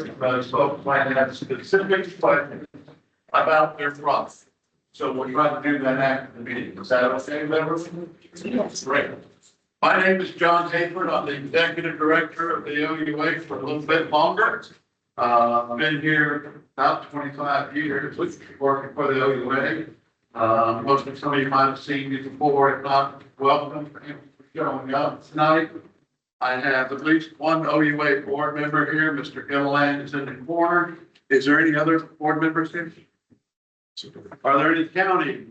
folks might have specific questions about their process. So we'll try to do that after the meeting. Is that okay with everyone? Yes. Great. My name is John Hayford. I'm the executive director of the OUA for a little bit longer. I've been here about 25 years working for the OUA. Most of some of you might have seen me before. If not, welcome. Thank you for showing up tonight. I have at least one OUA board member here. Mr. Gilliland is in the corner. Is there any other board members here? Are there any county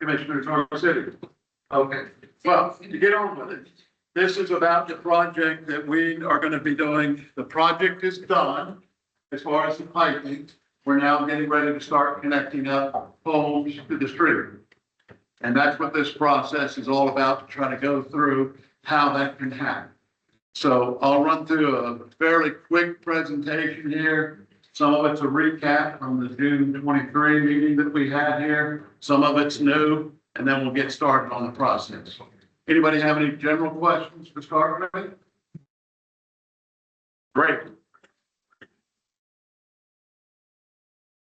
commissioners or city? Okay, well, to get on with it, this is about the project that we are going to be doing. The project is done as far as the piping. We're now getting ready to start connecting up homes to the street. And that's what this process is all about, to try to go through how that can happen. So I'll run through a fairly quick presentation here. Some of it's a recap from the June 23 meeting that we had here. Some of it's new, and then we'll get started on the process. Anybody have any general questions to start with? Great.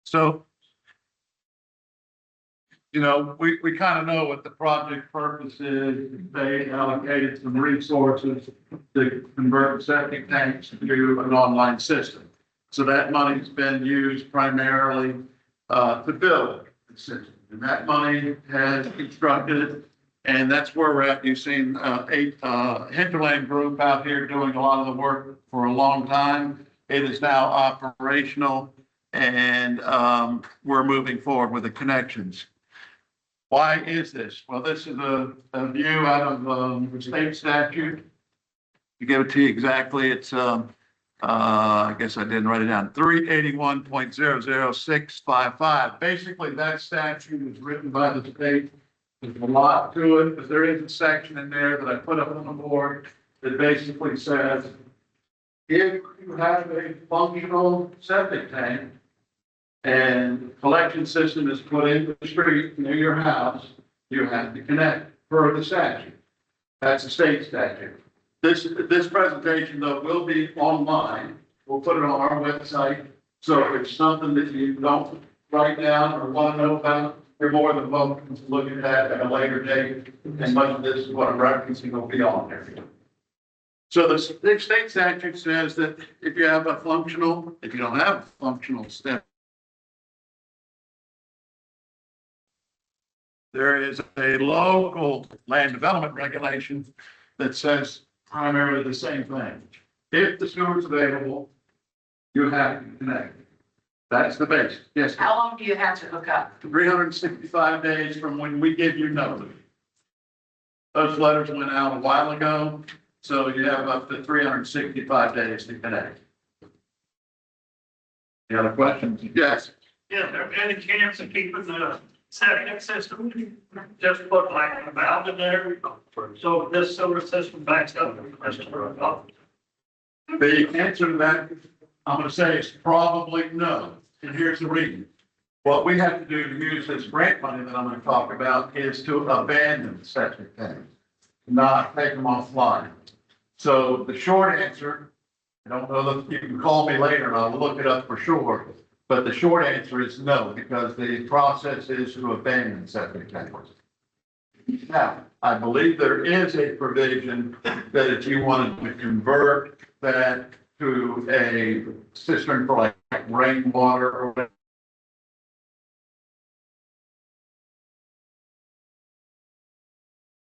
So, you know, we kind of know what the project purpose is. They allocated some resources to convert septic tanks to an online system. So that money's been used primarily to build the system. And that money has constructed it. And that's where we're at. You've seen Hinterland Group out here doing a lot of the work for a long time. It is now operational, and we're moving forward with the connections. Why is this? Well, this is a view out of the state statute. To give it to you exactly, it's I guess I didn't write it down, 381.00655. Basically, that statute was written by the state. There's a lot to it, but there is a section in there that I put up on the board that basically says, if you have a functional septic tank and collection system is put in the street near your house, you have to connect per the statute. That's a state statute. This presentation, though, will be online. We'll put it on our website. So if it's something that you don't write down or want to know about, you're more than welcome to look at that at a later date. And much of this is what I'm referencing will be on there. So the state statute says that if you have a functional, if you don't have a functional step, there is a local land development regulation that says primarily the same thing. If the sewer is available, you have to connect. That's the base. Yes. How long do you have to hook up? 365 days from when we give you notice. Those letters went out a while ago, so you have up to 365 days to connect. Any other questions? Yes. Yeah, there any chance of keeping the septic system, just put like a valve in there, so this sewer system backs up the rest of the office? The answer to that, I'm gonna say is probably no, and here's the reason. What we have to do to use this grant money that I'm gonna talk about is to abandon septic tanks, not take them offline. So the short answer, I don't know that you can call me later and I'll look it up for sure. But the short answer is no, because the process is to abandon septic tanks. Now, I believe there is a provision that if you wanted to convert that to a cistern for like rainwater or whatever,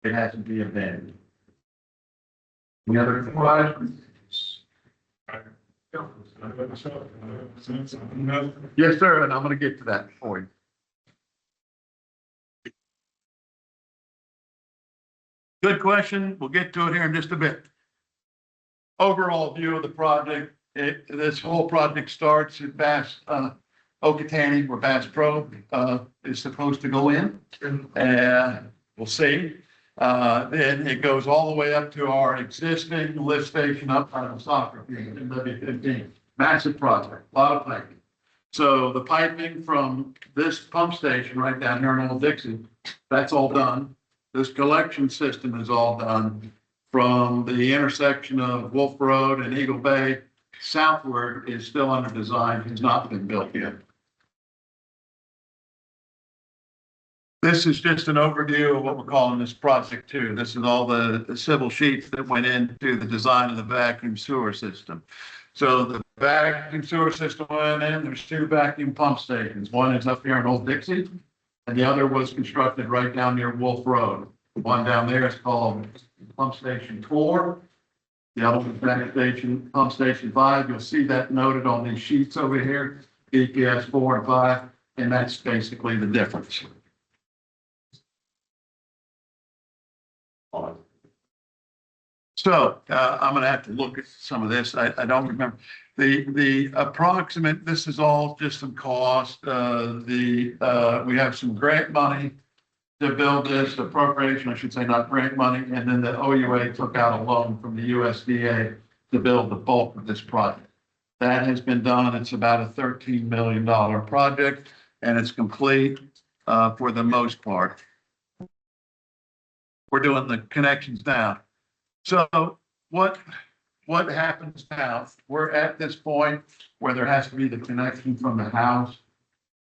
it has to be abandoned. Any other questions? Yes, sir, and I'm going to get to that for you. Good question. We'll get to it here in just a bit. Overall view of the project. This whole project starts at Bass Okeechobee, where Bass Pro is supposed to go in. We'll see. Then it goes all the way up to our existing lift station up on the soccer field in W15. Massive project, a lot of piping. So the piping from this pump station right down here in Old Dixie, that's all done. This collection system is all done from the intersection of Wolf Road and Eagle Bay southward is still under design, has not been built yet. This is just an overview of what we're calling this project two. This is all the civil sheets that went into the design of the vacuum sewer system. So the vacuum sewer system went in, there's two vacuum pump stations. One is up here in Old Dixie, and the other was constructed right down near Wolf Road. The one down there is called Pump Station 4. The other one, Pump Station 5. You'll see that noted on these sheets over here, BPS 4 and 5, and that's basically the difference. So I'm going to have to look at some of this. I don't remember the approximate. This is all just some cost. We have some grant money to build this appropriation, I should say, not grant money. And then the OUA took out a loan from the USDA to build the bulk of this project. That has been done. It's about a $13 million project, and it's complete for the most part. We're doing the connections now. So what happens now? We're at this point where there has to be the connection from the house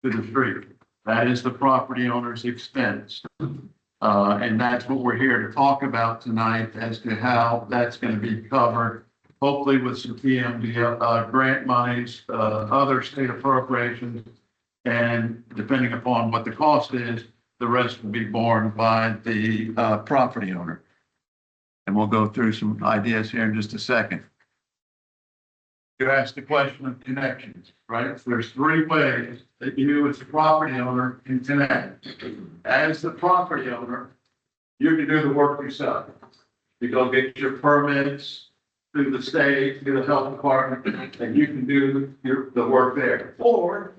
to the street. That is the property owner's expense. And that's what we're here to talk about tonight as to how that's going to be covered, hopefully with some PMD grant monies, other state appropriations, and depending upon what the cost is, the rest will be borne by the property owner. And we'll go through some ideas here in just a second. You asked the question of connections, right? There's three ways that you as the property owner can connect. As the property owner, you can do the work yourself. You go get your permits through the state, through the health department, and you can do the work there. Or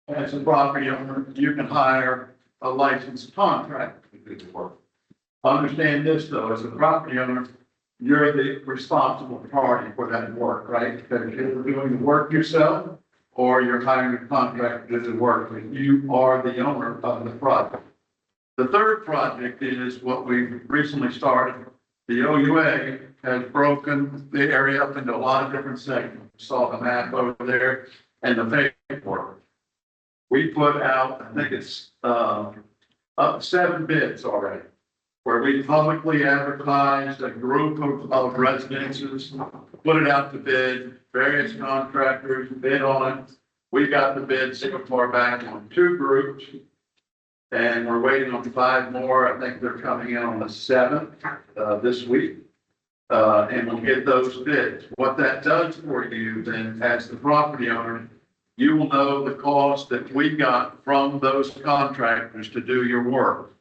as a property owner, you can hire a licensed contractor to do the work. Understand this though, as a property owner, you're the responsible party for that work, right? Because you're doing the work yourself or you're hiring a contractor to do the work, but you are the owner of the project. The third project is what we recently started. The OUA has broken the area up into a lot of different segments. You saw the map over there and the paperwork. We put out, I think it's up 7 bids already, where we publicly advertised a group of residences, put it out to bid, various contractors bid on it. We got the bid so far back on 2 groups, and we're waiting on 5 more. I think they're coming in on the 7th this week, and we'll get those bids. What that does for you then, as the property owner, you will know the cost that we got from those contractors to do your work.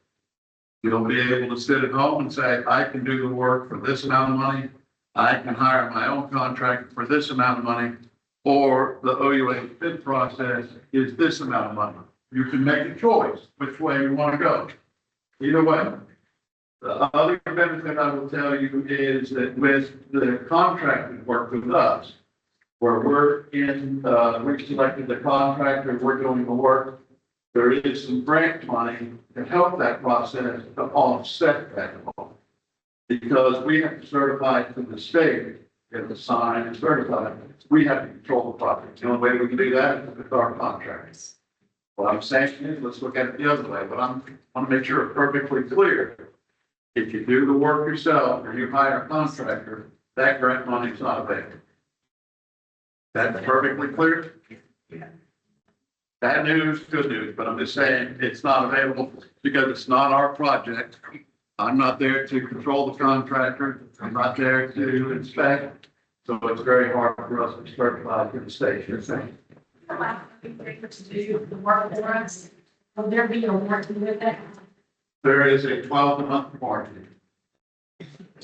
You'll be able to sit at home and say, I can do the work for this amount of money. I can hire my own contractor for this amount of money, or the OUA bid process is this amount of money. You can make a choice which way you want to go. Either way. The other benefit I will tell you is that with the contracted work with us, where we're in, we selected the contractor, we're doing the work. There is some grant money to help that process to offset that cost. Because we have to certify to the state, get the sign and certify, we have to control the project. The only way we can do that is with our contractors. What I'm saying is, let's look at it the other way, but I want to make sure it's perfectly clear. If you do the work yourself or you hire a contractor, that grant money is not available. That's perfectly clear? Yeah. Bad news, good news, but I'm just saying it's not available because it's not our project. I'm not there to control the contractor. I'm not there to inspect. So it's very hard for us to certify to the station. Allow the to do the work for us. Will there be a warranty with that? There is a 12-month warranty.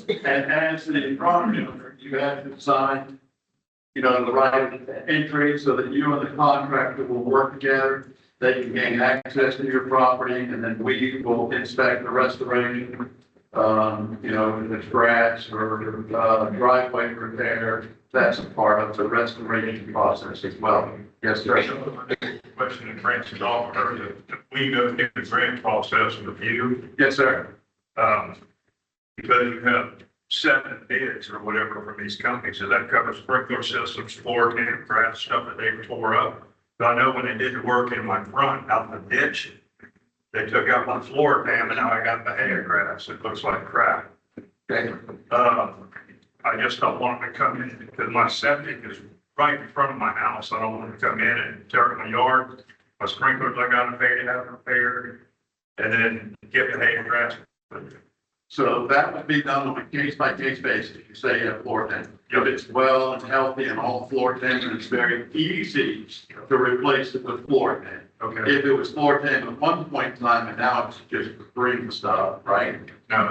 And as the property owner, you have to sign, the right entry so that you and the contractor will work together. They can gain access to your property, and then we will inspect the restoration. If it's grass or driveway repair, that's a part of the restoration process as well. Yes, sir. Question that branches off her, that we go through the grant process with you. Yes, sir. Because you have 7 bids or whatever from these companies, so that covers sprinkler systems, floor tank, grass, stuff that they tore up. But I know when they did the work in my front, out in the ditch, they took out my floor pan, and now I got the hay grass, it looks like crap. Okay. I just don't want them to come in, because my septic is right in front of my house, I don't want them to come in and tear up my yard. My sprinklers, I gotta pay to have repaired, and then get the hay and grass. So that would be done on a case by case basis. You say you have floor tank. If it's well and healthy and all floor tank, it's very easy to replace it with floor tank. Okay, If it was floor tank at one point in time and now it's just green stuff, right? now,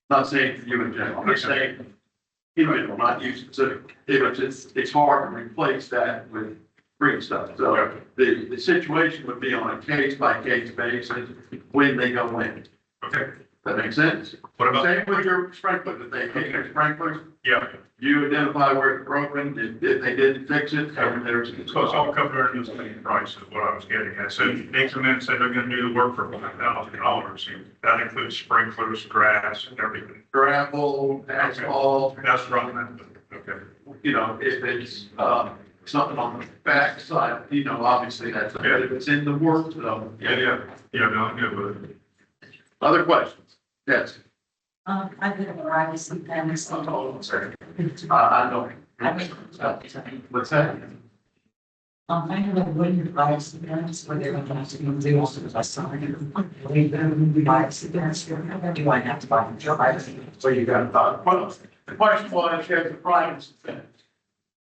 Not saying you in general, I'm just saying, in general, not you specific. It's hard to replace that with green stuff. So the situation would be on a case by case basis when they go in. okay, That makes sense? what about, Same with your sprinklers. If they take your sprinklers, yeah, you identify where it's broken. If they didn't fix it, and there's. so it's all covered in the same price is what I was getting at. So they come in and say they're gonna do the work for $5,000, that includes sprinklers, grass, and everything. Gravel, asphalt, That's right, okay. you know, if it's, something on the back side, you know, obviously that's, but if it's in the work, so. Yeah, no, I'm good with it. Other questions? Yes. I did a variety of things. I know. I mean, What's that? I have a wind bias events where they're going to have to do a sign. Bias events, do I have to buy a drive? So you got thought. Well, the question was, if the private fence.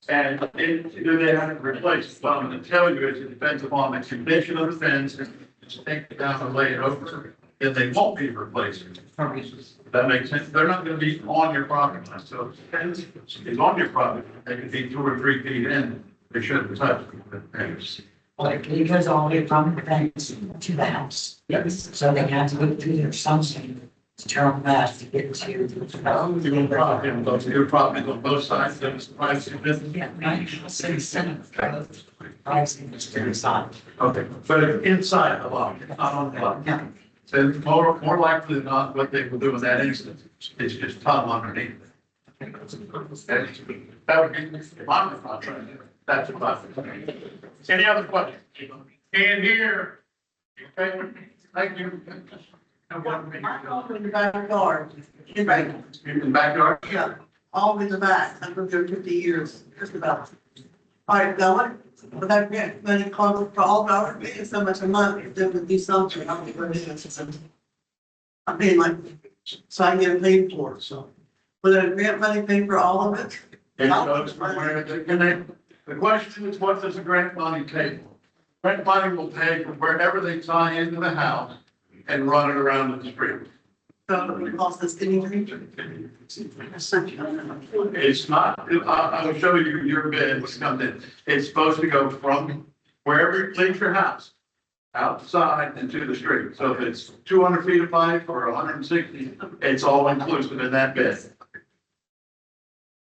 And do they have to replace it? What I'm gonna tell you is it depends upon the condition of the fence. If you take it down and lay it over, then they won't be replaced. That makes sense. They're not gonna be on your property line. So if the fence is on your property, they could be 2 or 3 feet in. They shouldn't touch the fence. Like, it goes all the way from the fence to the house. Yes. So they have to go through their something to turn fast to get to. Your property on both sides, then it's privacy business. Yeah, right, city center. Pricing is to the side. Okay, but it's inside the lot, not on the lot. Yeah. So more likely than not, what they will do in that instance is just tunnel underneath it. That would be my contract. That's about it. Any other questions? And here. Okay, thank you. All in the backyard, in back, In the backyard? yeah, all in the back, I've lived there 50 years, just about. All right, going, but I've got money called for all dollars, paying so much a month, if they would do something, I'll be going to. I'm paying like, so I can get it paid for, so. Will that grant money pay for all of it? And folks, the question is, what does the grant money pay for? Grant money will pay for wherever they tie into the house and run it around the street. So it costs us anything? It's not, I will show you your bid, what's coming in. It's supposed to go from wherever you leave your house, outside into the street. So if it's 200 feet of pipe or 160, it's all inclusive in that bid.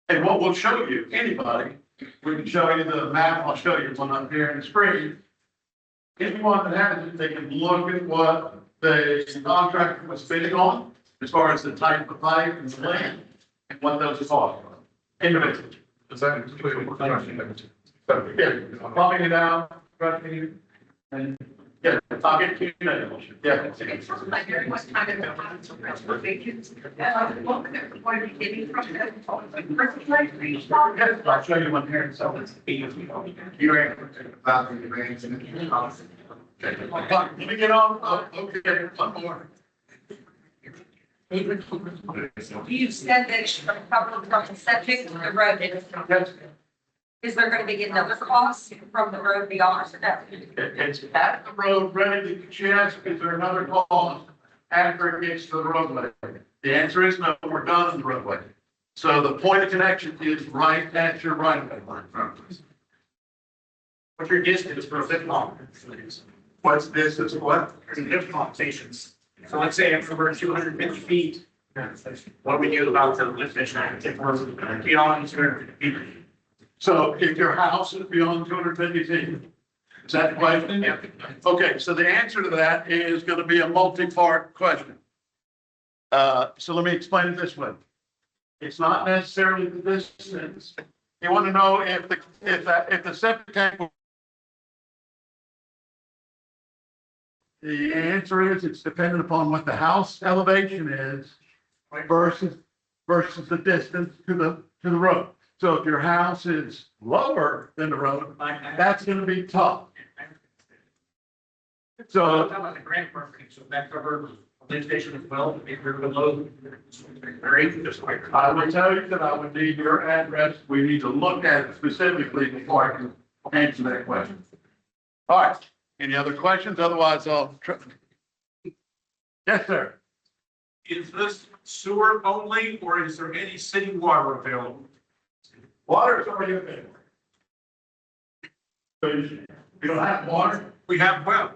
And what we'll show you, anybody, we can show you the map, I'll show you one up here in the screen. Anyone that has it, they can look at what the contractor was bidding on, as far as the type of pipe and the land, and what those costs are. Individually. Does that include? Yeah, pumping it out, trucking, and, yeah, I'll get you, yeah. It sounds like very much kind of a house of reservations. What are you getting from them? Yes, I'll show you one here, so it's. You're. Let me get on, oh, okay, one more. You said that it's covered from the septic to the road. Is there gonna be another cost from the road beyond that? It's at the road, ready to chance, is there another cost after it gets to the roadway? The answer is no, we're done in the roadway. So the point of connection is right at your right of way line. What's your distance for a zip line? What's this, is what? Zip line stations. So let's say if we're 250 feet, what do we do about the lift station? If we're beyond 250 feet? So if your house is beyond 250 feet, is that the question? Yeah. Okay, so the answer to that is gonna be a multi-part question. So let me explain it this way. It's not necessarily the distance. You want to know if the septic tank. The answer is it's dependent upon what the house elevation is versus the distance to the road. So if your house is lower than the road, that's gonna be tough. So, So how about the grant program, so that covers lift station as well, if you're below. Great, just like. I will tell you that I would need your address. We need to look at it specifically before I can answer that question. All right, any other questions? Otherwise, I'll try. Yes, sir. Is this sewer only, or is there any city water available? Water is already available. So you don't have water? We have well.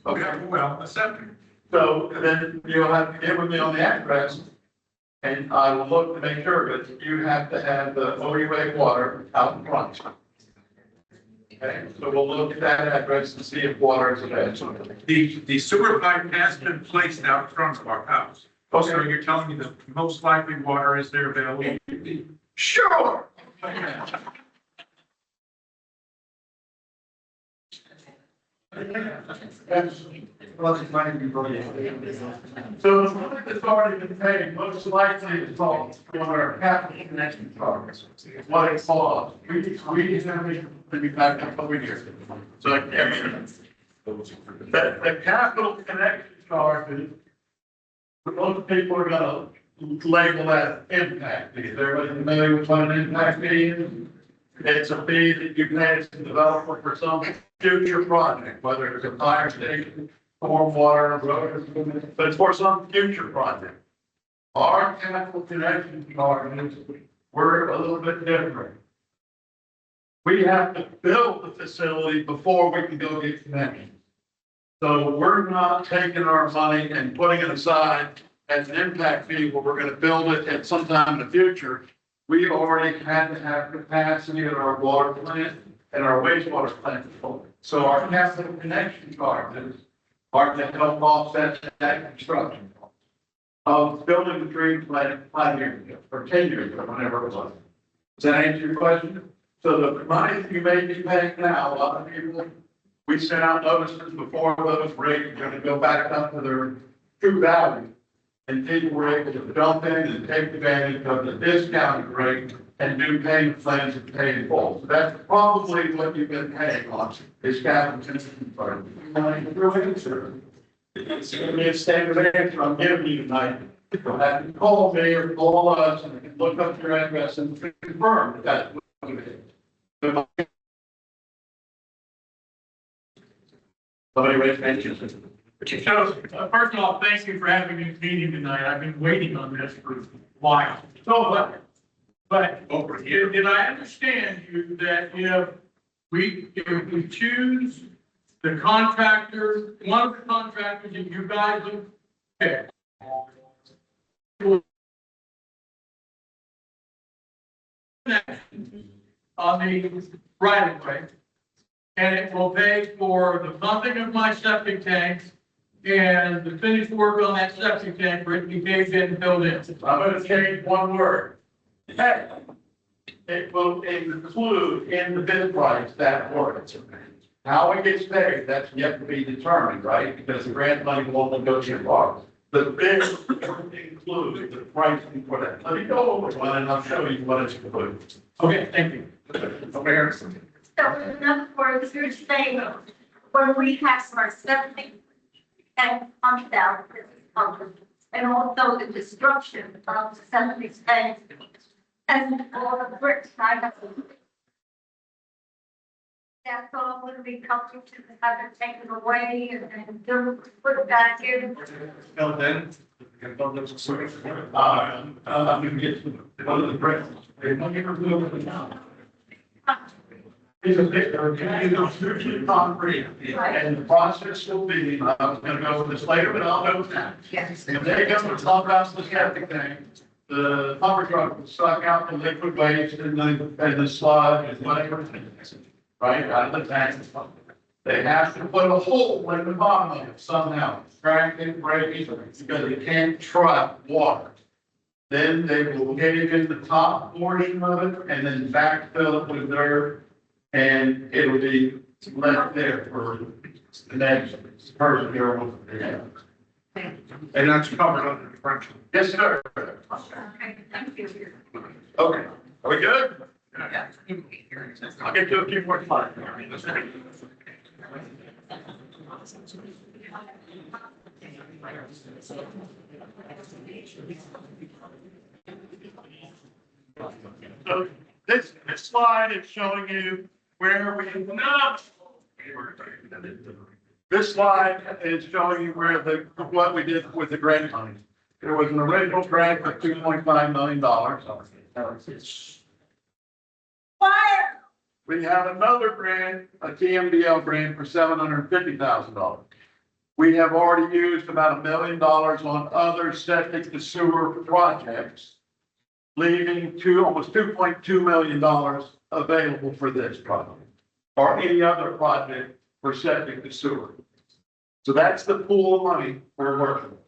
We Okay. have well, a septic. So then you'll have to get with me on the address. And I will look to make sure that you have to have the OUA water out in front. Okay, so we'll look at that address and see if water is available. The sewer pipe has been placed out front of our house. So you're telling me that most likely water is there available? Sure. So the money that's already been paid, most likely is on our capital connection charges. What it costs. We have to be back up over here. So the capital connection charges, most people are gonna label that impact fee. Is everybody familiar with what an impact fee is? It's a fee that you pay as a developer for some future project, whether it's a fire station, stormwater, road, but it's for some future project. Our capital connection charges, we're a little bit different. We have to build the facility before we can go get connections. So we're not taking our money and putting it aside as an impact fee where we're gonna build it at some time in the future. We already had to have capacity in our water plant and our wastewater plant. So our capital connection charges are to help offset that construction cost of building the treatment plant 5 years ago, or 10 years ago, whenever it was. Does that answer your question? So the money you may be paying now, a lot of people, we sent out notices before those rates are gonna go back up to their true value. And people were able to jump in and take advantage of the discounted rate and do payment plans and pay in full. So that's probably what you've been paying on, is capital connection charge. It's gonna be a standard answer I'm giving you tonight. You'll have to call me or call us and look up your address and confirm that. Somebody raise hands. So, first of all, thank you for having this meeting tonight. I've been waiting on this for a while. So, but Over here. did I understand you that if we choose the contractor, one of the contractors that you guys have picked, on the right of way, and it will pay for the pumping of my septic tanks and the finished work on that septic tank for it to be paved in and filled in. I'm gonna change one word. It will include in the bid price that work. How it gets paid, that's yet to be determined, right? Because the grant money will only go so far. The bid includes the pricing for that. Let me go over one and I'll show you what it's included. Okay, thank you. Over here. So in other words, you're saying when we have our septic and pumped out, and also the destruction of the septic tank and all the bricks, that's all going to be covered to have it taken away and then put it back in. I'm gonna get to one of the bricks. These are concrete, and the process will be, I was gonna go over this later, but I'll go now. Yes. If they come to pump out the septic tank, the pumper truck will suck out the liquid waste and the sludge and whatever, right, out of the tank. They have to put a hole in the bottom of it somehow, crack it, break it, because it can't trap water. Then they will cave in the top portion of it and then backfill it with dirt. And it'll be left there for the next person here. And that's covered under the French. Yes, sir. Okay, thank you. Okay, are we good? Yeah. I'll get to a few more slides. So this slide is showing you where we, this slide is showing you where what we did with the grant money. There was an original grant of $2.5 million. Fire! We have another grant, a TMDL grant for $750,000. We have already used about $1 million on other septic to sewer projects, leaving almost $2.2 million available for this project or any other project for septic to sewer. So that's the pool of money we're working with.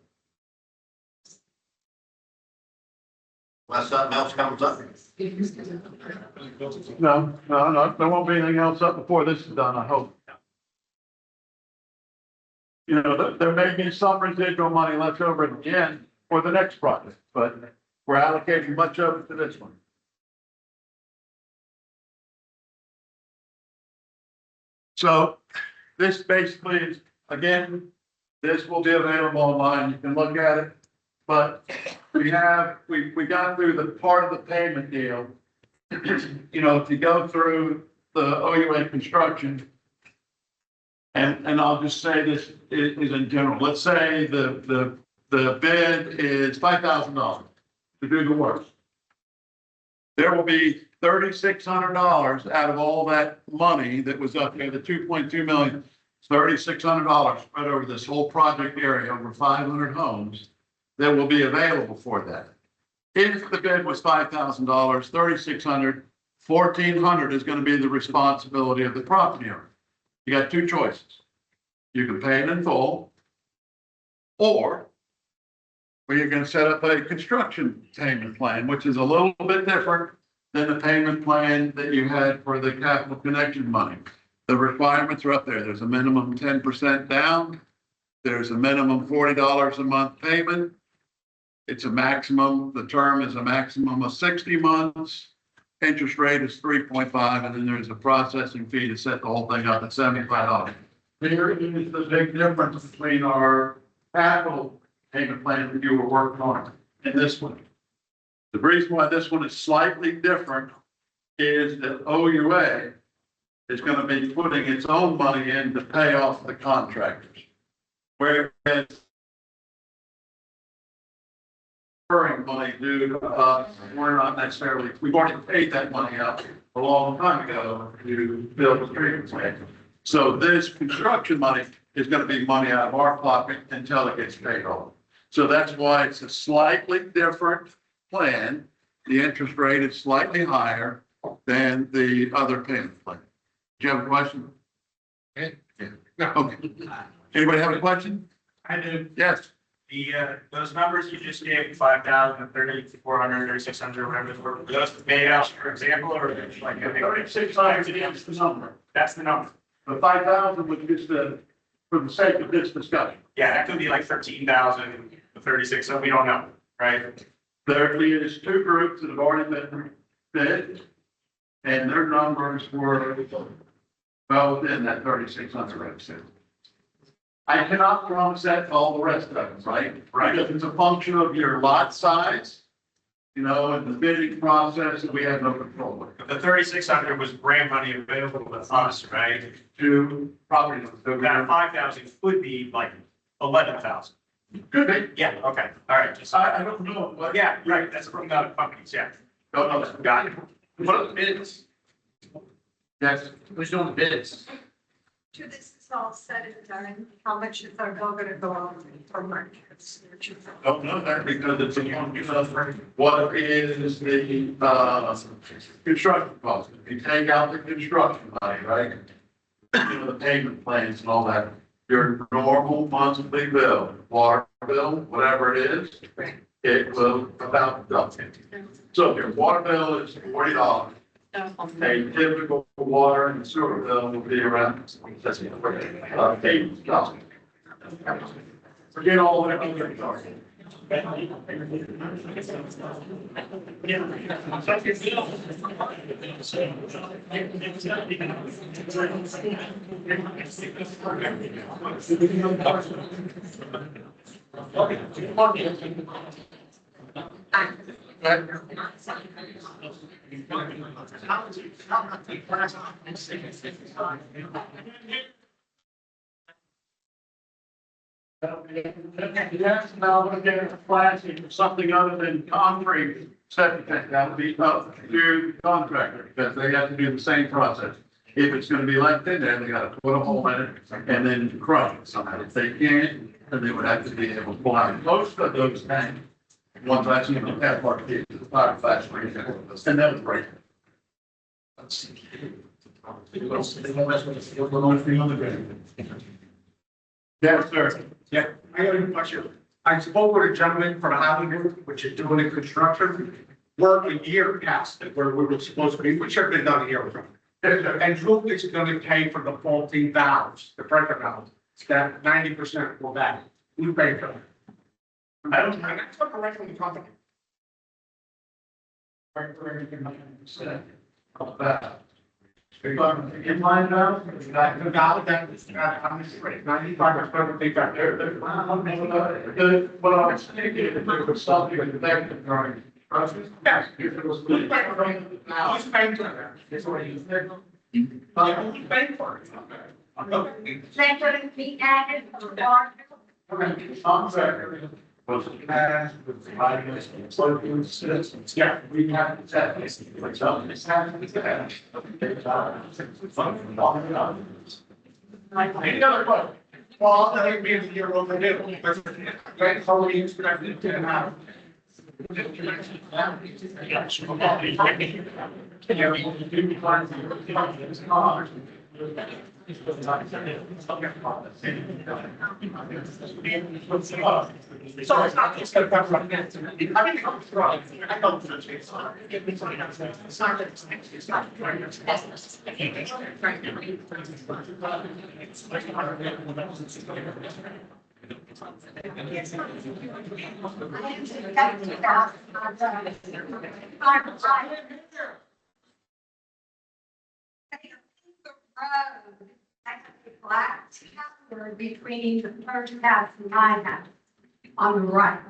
Unless something else comes up. No, there won't be anything else up before this is done, I hope. You know, there may be some residual money left over at the end for the next project, but we're allocating much of it to this one. So this basically is, again, this will be available online. You can look at it. But we got through the part of the payment deal. You know, if you go through the OUA construction, and I'll just say this is in general, let's say the bid is $5,000 to do the work. There will be $3,600 out of all that money that was up there, the 2.2 million, $3,600 spread over this whole project area, over 500 homes that will be available for that. If the bid was $5,000, $3,600, $1,400 is going to be the responsibility of the property owner. You got two choices. You can pay it in full, or you're going to set up a construction payment plan, which is a little bit different than the payment plan that you had for the capital connection money. The requirements are up there. There's a minimum 10% down. There's a minimum $40 a month payment. It's a maximum, the term is a maximum of 60 months. Interest rate is 3.5, and then there's a processing fee to set the whole thing up at $75. Here is the big difference between our capital payment plan that you were working on and this one. The reason why this one is slightly different is that OUA is going to be putting its own money in to pay off the contractors. Whereas money due to us, we're not necessarily, we've already paid that money out a long time ago to build the treatment plant. So this construction money is going to be money out of our pocket until it gets paid off. So that's why it's a slightly different plan. The interest rate is slightly higher than the other payment plan. Do you have a question? Yeah. No. Okay. Anybody have a question? I do. Yes. Those numbers you just gave, 5,000, 3,400, or 600, whatever, were those made out, for example, or like? 3,600 is the number. That's the number. The 5,000 was just for the sake of this discussion. Yeah, that could be like 13,000, 36, so we don't know, right? There is two groups that have already been bid, and their numbers were well within that 3,600 range. I cannot promise that to all the rest of them, right? Right. Because it's a function of your lot size, you know, and the bidding process that we have no control over. But the 3,600 was grant money available to us, right? To property owners. So That 5,000 could be like 11,000. could be. Yeah, okay, all right. Just, I don't know. But yeah, right, that's from the companies, yeah. don't know. Got it. What are the bids? Yes. Who's doing the bids? To this is all said and done, how much is our bill gonna go on for markets? Don't know that because it's a function of what is the, construction cost. If you take out the construction money, right? You know, the payment plans and all that, your normal monthly bill, water bill, whatever it is, it will about double. So if your water bill is $40, a typical water and sewer bill will be around $8. Forget all the other charges. Yes, now we're getting a plastic or something other than concrete septic tank, that would be up to the contractor, because they have to do the same process. If it's gonna be like that, then they gotta put a hole in it and then crush it somehow. If they can't, then they would have to be able to pull out most of those tanks. Ones I've seen in the past, like the fire factory, and that was great. Yes, sir. Yeah, I got a question. I spoke with a gentleman from Highland Group, which is doing the construction. Work a year past it where we were supposed to be, which have been done a year ago. And Drup is gonna pay for the faulty valves, the pressure valves, that 90% will back. We pay for that. I don't, and that's what the rest of the company. In line now? The valve that is, I'm just 95% of the factor. What I was thinking, if there was something connected during process. Yes. If it was. Now, who's paying for that? That's what he's saying. Who's paying for it? They couldn't be added to the water. Contractor was passed with providing us with local citizens. Yeah, we have to set this. Like something is happening to that. Any other question? Well, I think being a year overdue. Right, so we used to have to do it now. So it's not just gonna come from that. I mean, it comes from, I know it's not. It's not that it's not. Black tower between the first house and my house on the right.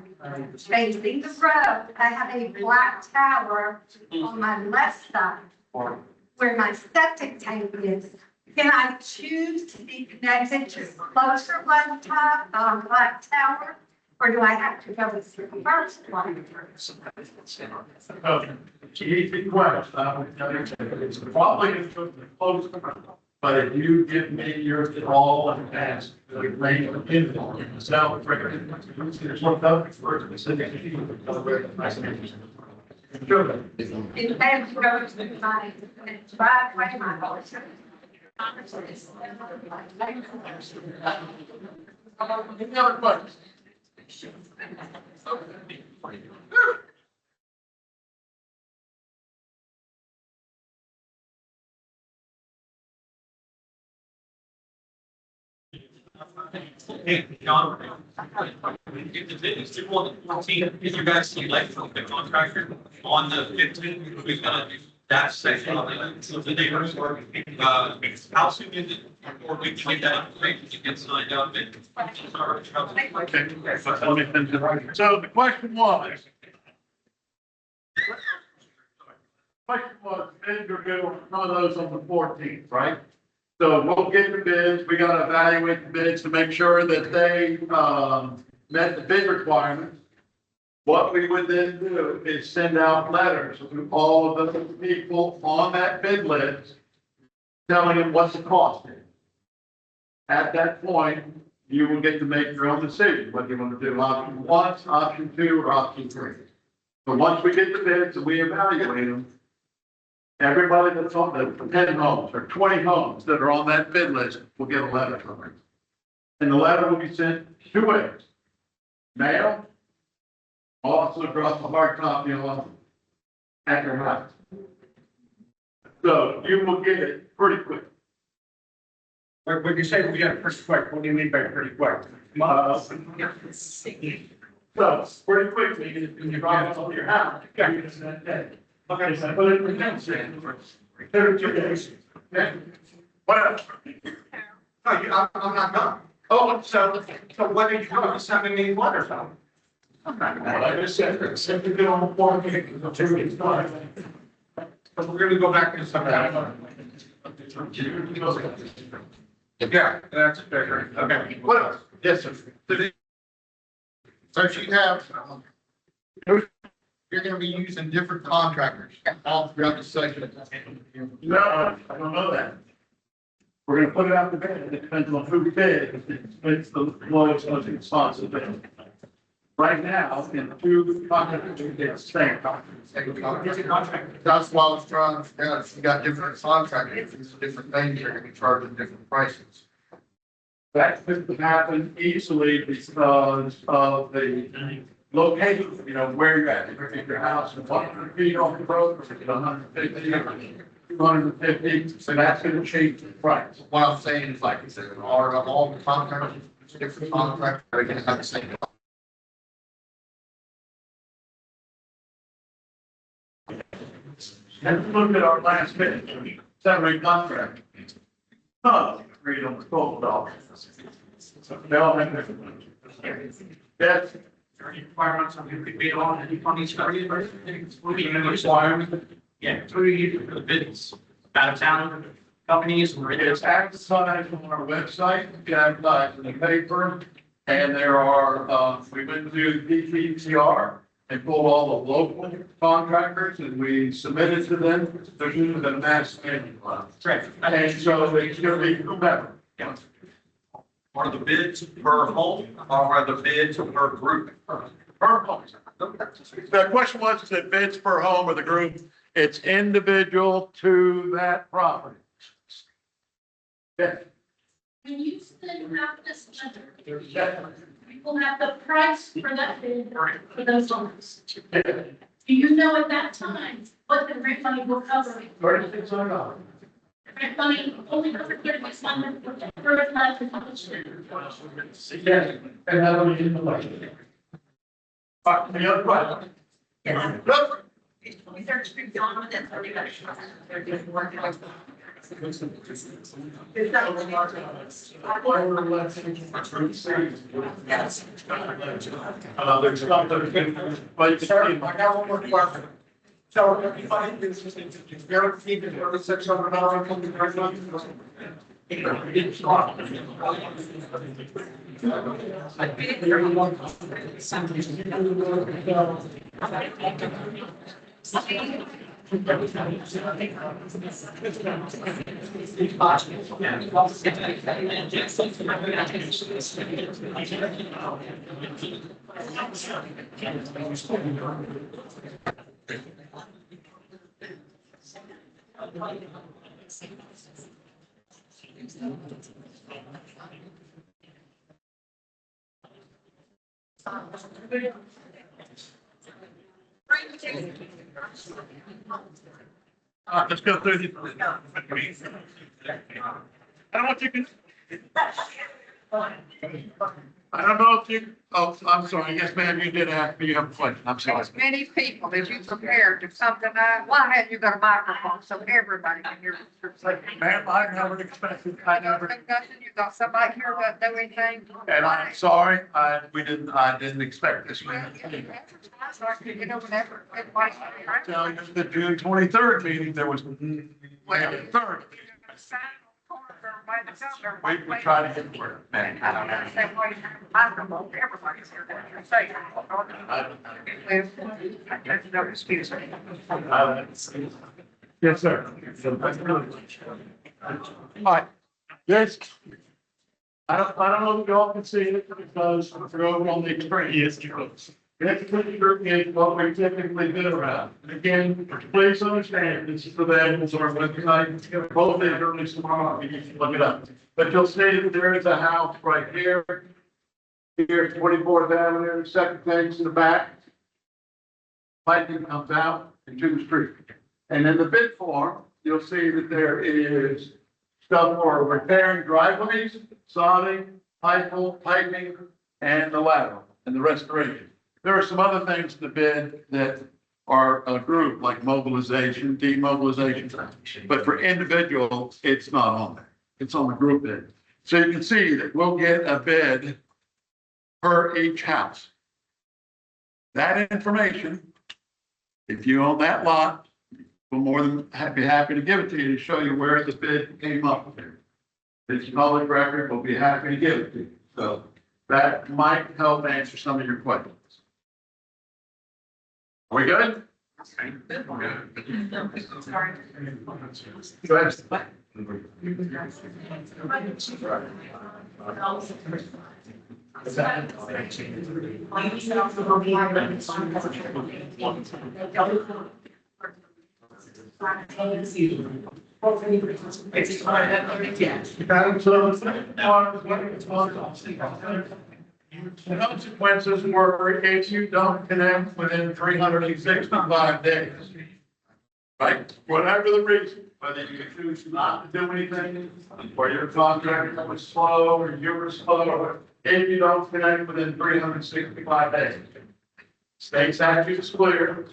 Facing the road, I have a black tower on my left side where my septic tank is. Can I choose to be connected to closer one top on Black Tower? Or do I have to go with the first one? Easy question. It's probably close, but if you give me your call and ask, we may look into it. So, it's one of the first specific. Sure. In fact, to go to my driveway, my house. Any other questions? Hey, John. If the business did want the 14th, is you guys see like from the contractor on the 15th, we're gonna do that section of the neighbors. How soon is it, or we can get that information to get signed up and. Okay, so the question was. Bids are due on one of those on the 14th, right? So we'll get the bids, we gotta evaluate the bids to make sure that they, met the bid requirements. What we would then do is send out letters to all of the people on that bid list, telling them what the cost is. At that point, you will get to make your own decision, whether you want to do option 1, option 2, or option 3. So once we get the bids and we evaluate them, everybody that's on the 10 homes or 20 homes that are on that bid list will get a letter from them. And the letter will be sent 2 ways. Mail Also drop a hard copy off at your house. So you will get it pretty quick. When you say we got it pretty quick, what do you mean by pretty quick? So pretty quickly, you drop it off at your house. Okay, so put it in the house. 32 days. Okay. What else? No, I'm not done. Oh, so what are you doing? Sending me letters out? Well, I just said, simply get on the phone, the 2 weeks time. But we're gonna go back to some. Yeah, that's fair. Okay. What else? Yes, sir. So you have, you're gonna be using different contractors all throughout the section. No, I don't know that. We're gonna put it out to bid, it depends on who bid, it's the lowest most responsive bid. Right now, in 2 contractors, we get the same contract. That's why I was trying to figure out if you got different contractors, these are different things, you're gonna be charging different prices. That could happen easily because of the location, you know, where you're at, if your house is 100 feet off the road, or if it's 150, or 250, so that's gonna change the price. What I'm saying is like, is it all the contractors, different contractors, are gonna have the same? And look at our last bid, salary contract. No, agreed on the $12. They all have different. That's Requirements on every bid on each area, right? Requirement. Yeah, for the bids, out of town companies. it's advertised on our website, it's advertised in the paper, and there are, we went to DTCR and pulled all the local contractors and we submitted to them. There's usually the mass spending line. Right. And so it's gonna be whomever. Are the bids per home or are the bids per group? Per home. The question was, is it bids per home or the group? It's individual to that property. Yeah. When you send out this letter, we will have the price for that bid for those homes. Do you know at that time what the grant money will cover? $3,600. Grant money only covers $3,600 for a left in the Yes, and that'll be in the budget. The other question. Look. There's stuff that can, but Sorry, I got one more question. So everybody is guaranteed the $3,600 from the grant. Let's go through the. I don't want you can. I don't know if you, oh, I'm sorry, yes, ma'am, you did ask me, you have a question, I'm sorry. As many people as you prepared to come tonight, why hadn't you got a microphone so everybody can hear what you're saying? Ma'am, I never expected, I never, Nothing, you got somebody here that know anything? and I'm sorry, I didn't expect this, ma'am. So I could get over there, everybody. Tell you, the June 23rd meeting, there was, well, the third. We try to get to work, man. I don't understand why you have a microphone, everybody's here what you're saying. There's no excuse. Yes, sir. All right, this, I don't know if y'all can see it because we're over on the screen. Yes, this picture is what we typically do around. And again, please understand, this is for them, it's our website, both days early tomorrow, you can look it up. But you'll see that there is a house right here. Here's 24th Avenue, second things in the back. piping comes out into the street. And in the bid form, you'll see that there is stuff for repairing driveways, sodding, piping, and the lateral, and the restoration. There are some other things in the bid that are a group, like mobilization, demobilization, but for individuals, it's not on there. It's on the group bid. So you can see that we'll get a bid per each house. That information, if you own that lot, we're more than be happy to give it to you to show you where the bid came up with. It's public record, we'll be happy to give it to you. So that might help answer some of your questions. Are we good? Go ahead. The consequences were if you don't connect within 365 days. Right, whatever the reason, whether you choose not to do anything, or your contractor was slow, or you were slow, if you don't connect within 365 days. State statute is clear.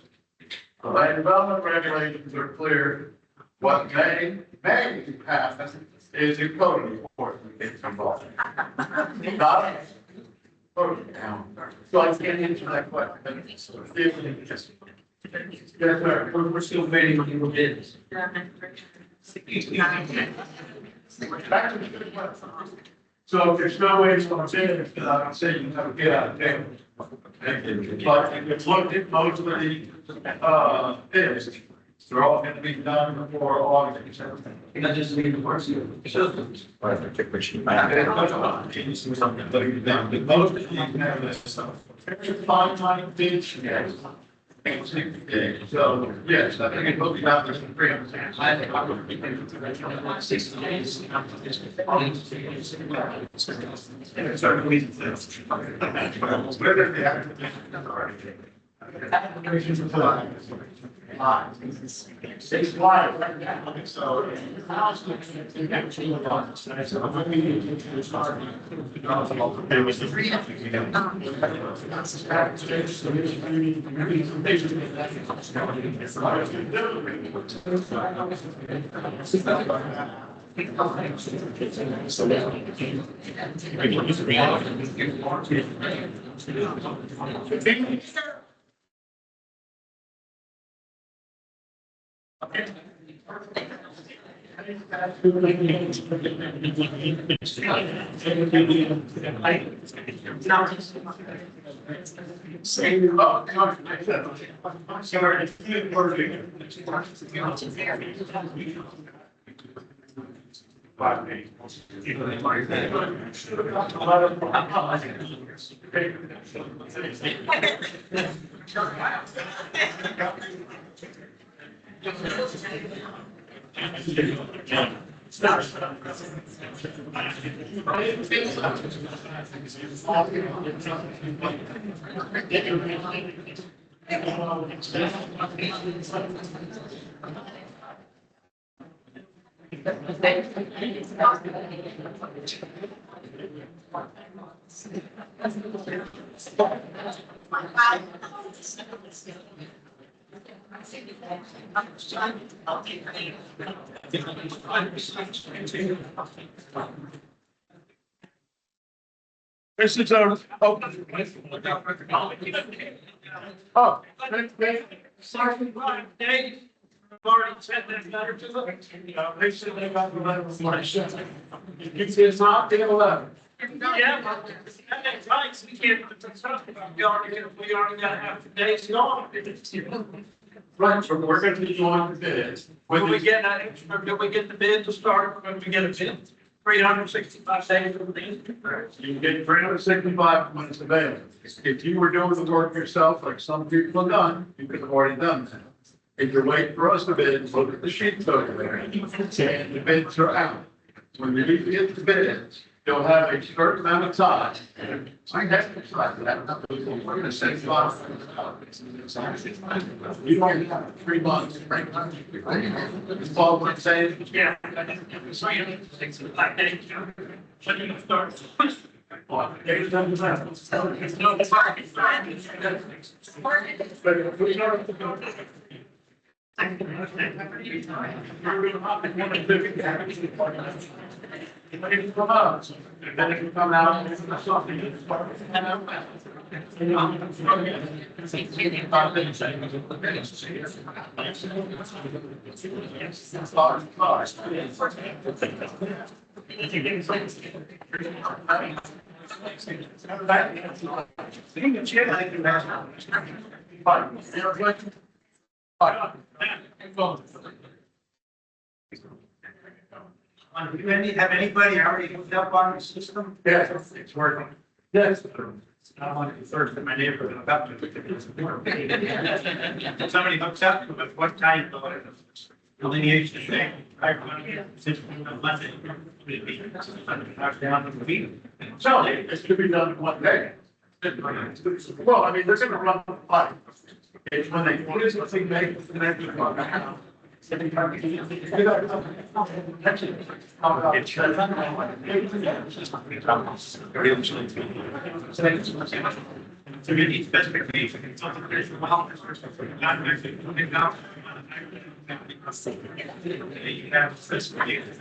The land development regulations are clear. What may happen is a code enforcement gets involved. Not so I can't answer that question. Yes, sir. We're still waiting on your bids. So if there's no way to understand, I'm saying you have to get out of there. But if it's looked at most of the, bids, they're all going to be done before August. And that just means the worst of the systems. Most of these have this stuff. There's a finite bid schedule. So, yes, I think it will be out there for 300. I think I would be able to 60 days. It's live right now, so. This is a, oh. Oh. Sergeant Brian Day, I've already sent that letter to them. They said they got the letter from my ship. It's not the 11. Yeah, but that ain't right, so we can't put this up. We already got half the days gone. Right, so we're going to be going to bids. When we get that, do we get the bid to start, when we get a bid? 365 days for the bid? You get 365 when it's available. If you were doing the work yourself, like some people have done, you could have already done that. If you're waiting for us to bid, look at the sheets over there, and the bids are out. When you get the bids, you'll have a certain amount of time. I have to decide that. We're gonna say five. You don't have 3 months, right? It's all what I'm saying. Yeah. Have anybody already hooked up on the system? Yes, it's working. Yes. I want to first in my neighborhood about to. Somebody hooks up, but what type of delineation thing? I want to get system on Monday. Knock down the feet. So it should be done in 1 day. Well, I mean, they're gonna run the pipe. It's when they put it, they make it, and then you run the house. So you need specification. You have specification.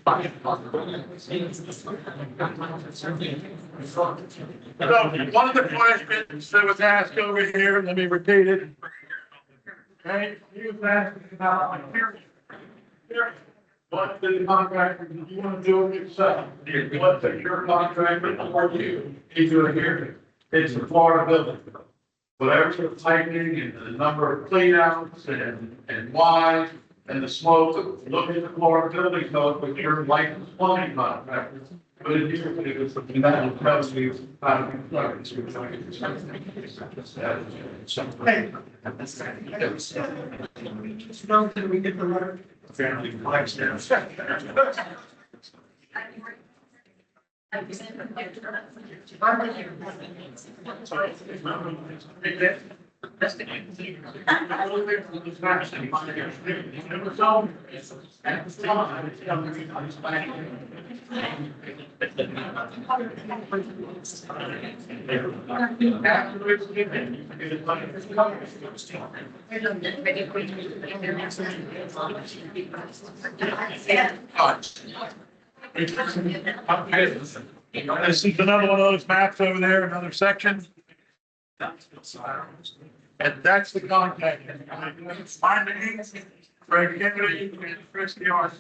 So, one of the questions that was asked over here, let me repeat it. Okay, you was asked about what the contractor, do you want to do it yourself? What's your contractor for you? Either here, it's the Florida building. Whatever the tightening and the number of clean outs and why and the smoke, look at the Florida building code, but your licensed plumbing contractor. But if you do it, that will tell you how to construct it. We get the letter. Family likes them. This is another one of those maps over there, another section. And that's the contact. My name is Greg Kennedy and Chris Dior.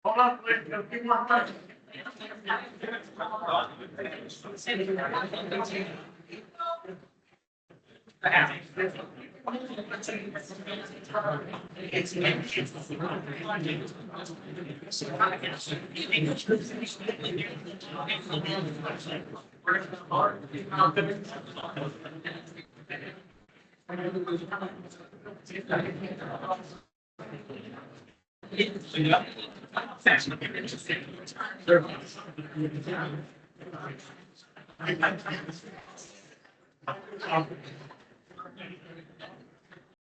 Hold on, please, a few more questions.